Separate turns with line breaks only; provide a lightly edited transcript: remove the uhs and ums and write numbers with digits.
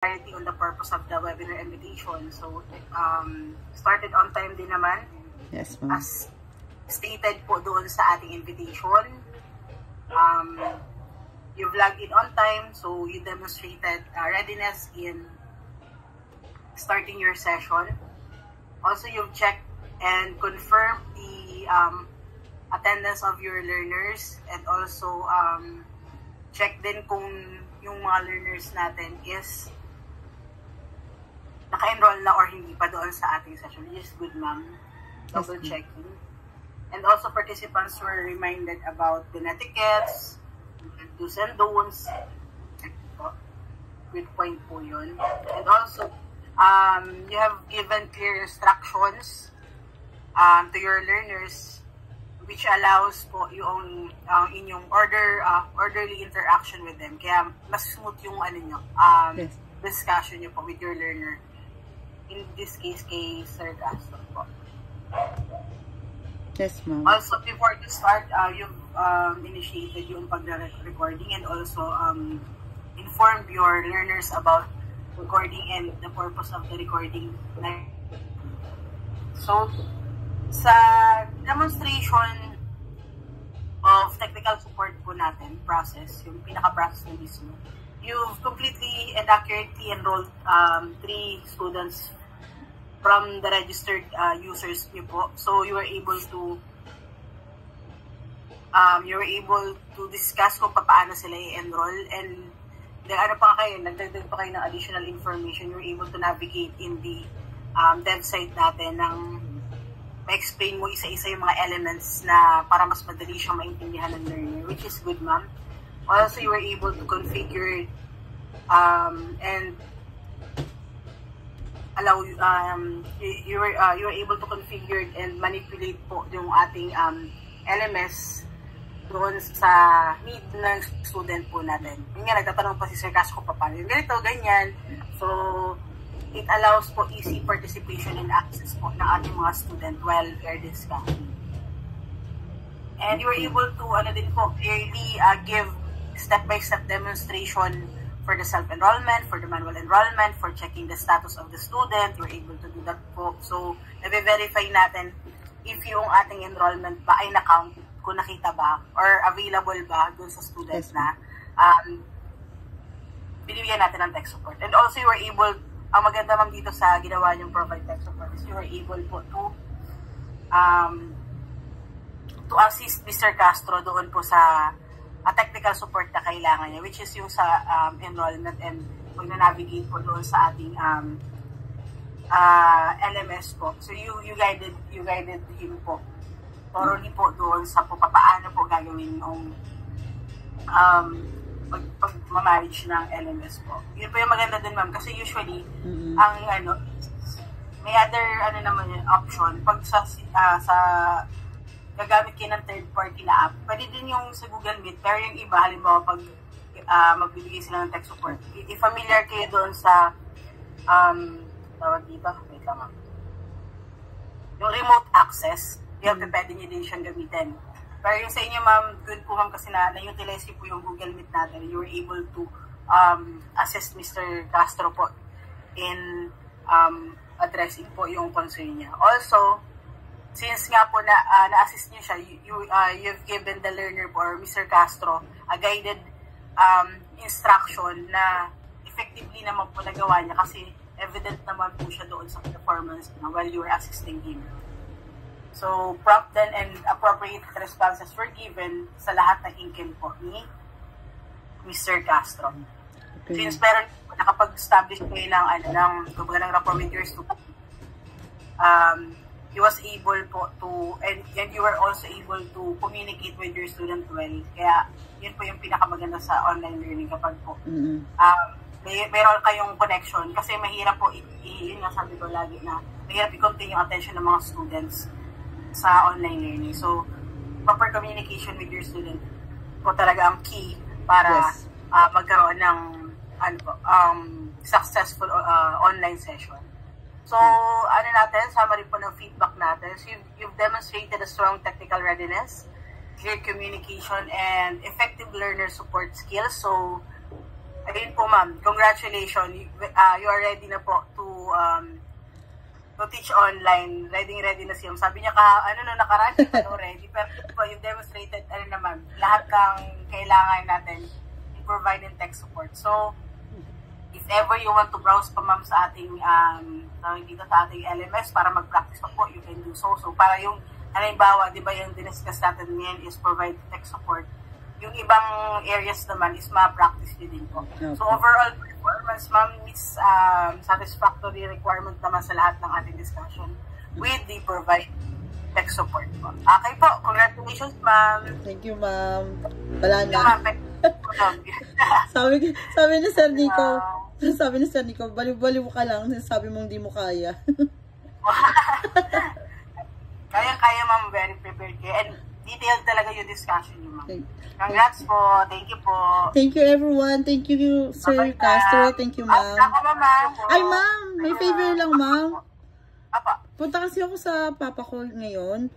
clarity on the purpose of the webinar invitation. So, started on time din naman.
Yes, ma'am.
As stated po doon sa ating invitation. You've logged in on time, so you demonstrated readiness in starting your session. Also, you've checked and confirmed the attendance of your learners, and also check din kung yung mga learners natin is naka-enroll na or hindi pa doon sa ating session. Which is good, ma'am. Double checking. And also participants were reminded about the etiquettes, do's and don'ts. Good point po yun. And also, you have given clear instructions to your learners, which allows po yung inyong orderly interaction with them. Kaya mas smooth yung discussion nyo po with your learner. In this case, kay Sir Castro po.
Yes, ma'am.
Also, before you start, you've initiated yung pag-recording and also informed your learners about recording and the purpose of the recording. So, sa demonstration of technical support po natin, process, yung pinaka-process na mismo, you've completely and accurately enrolled 3 students from the registered users niyo po. So, you were able to discuss kung paano sila i-enroll, and nagdagdag pa kayo ng additional information. You were able to navigate in the dev site natin ng ma-explain mo isa-isa yung mga elements na para mas madali siyang maintindihan ng learner, which is good, ma'am. Also, you were able to configure and allow you were able to configure and manipulate po yung ating LMS doon sa need ng student po natin. Yung nga, nagtatanong pa si Sir Casco pa paano yung ganito, ganyan. So, it allows po easy participation and access po ng ating mga student while they're discussing. And you were able to, early give step-by-step demonstration for the self-enrollment, for the manual enrollment, for checking the status of the student. You were able to do that po. So, na-verify natin if yung ating enrollment ba ay na-count, kung nakita ba, or available ba dun sa students na binibigyan natin ng tech support. And also, you were able, ang maganda ma'am dito sa ginawa niyong provide tech support is you were able po to assist Mr. Castro doon po sa technical support na kailangan niya, which is yung sa enrollment and pag-navigate po doon sa ating LMS po. So you guided him po thoroughly po doon sa paano po gagawin yung pag-manage ng LMS po. Yun po yung maganda din, ma'am, kasi usually may other option pag sa gagamit kayo ng third party na app. Pwede din yung sa Google Meet, pero yung iba, halimbawa pag magbibigay sila ng tech support, i-familiar kayo doon sa tawag dito, wait lang, ma'am, yung remote access, yung pwede nyo din siyang gamitin. Pero yung sa inyo, ma'am, good po, ma'am, kasi na-utilize po yung Google Meet natin. You were able to assist Mr. Castro po in addressing po yung concern niya. Also, since nga po na-assist niyo siya, you've given the learner po, or Mr. Castro, a guided instruction na effectively naman po nagawa niya kasi evident naman po siya doon sa performance na while you were assisting him. So, prompt then and appropriate responses were given sa lahat ng inquiry po ni Mr. Castro. Okay. Since meron nakapag-establish kayo ng rapport with your student, he was able po to, and you were also able to communicate with your student well. Kaya, yun po yung pinakamaganda sa online learning kapag po mayroon kayong connection. Kasi mahirap po, yun nga sabi ko lagi na, mahirap i-contain yung attention ng mga students sa online learning. So, proper communication with your student po talaga ang key para magkaroon ng successful online session. So, summary po ng feedback natin. So, you've demonstrated a strong technical readiness, clear communication, and effective learner support skills. So, Ayun po, ma'am. Congratulations. You are ready na po to teach online. Ready na siya. Sabi niya nakaraan pa already. Pero po, yung demonstrated, naman, lahat ng kailangan natin i-provide in tech support. So, if ever you want to browse pa, ma'am, sa ating, dito sa ating LMS para mag-practice pa po, you can do so. So, para yung, halimbawa, di ba yung diniscuss natin ngayon is provide tech support. Yung ibang areas naman is ma-practice nyo din po. Okay. So, overall performance, ma'am, is satisfactory requirement naman sa lahat ng ating discussion with the provide tech support po. Okay po. Congratulations, ma'am.
Thank you, ma'am. Wala na. sabi ni Sir Nico, baliw-baliw ka lang, sabi mong di mo kaya.
Kaya, ma'am, very prepared kayo. And detailed talaga yung discussion niyo, ma'am. Congrats po. Thank you po.
Thank you, everyone. Thank you, Sir Castro. Thank you, ma'am. Ay, ma'am. May favor lang, ma'am. Punta kasi ako sa papa ko ngayon.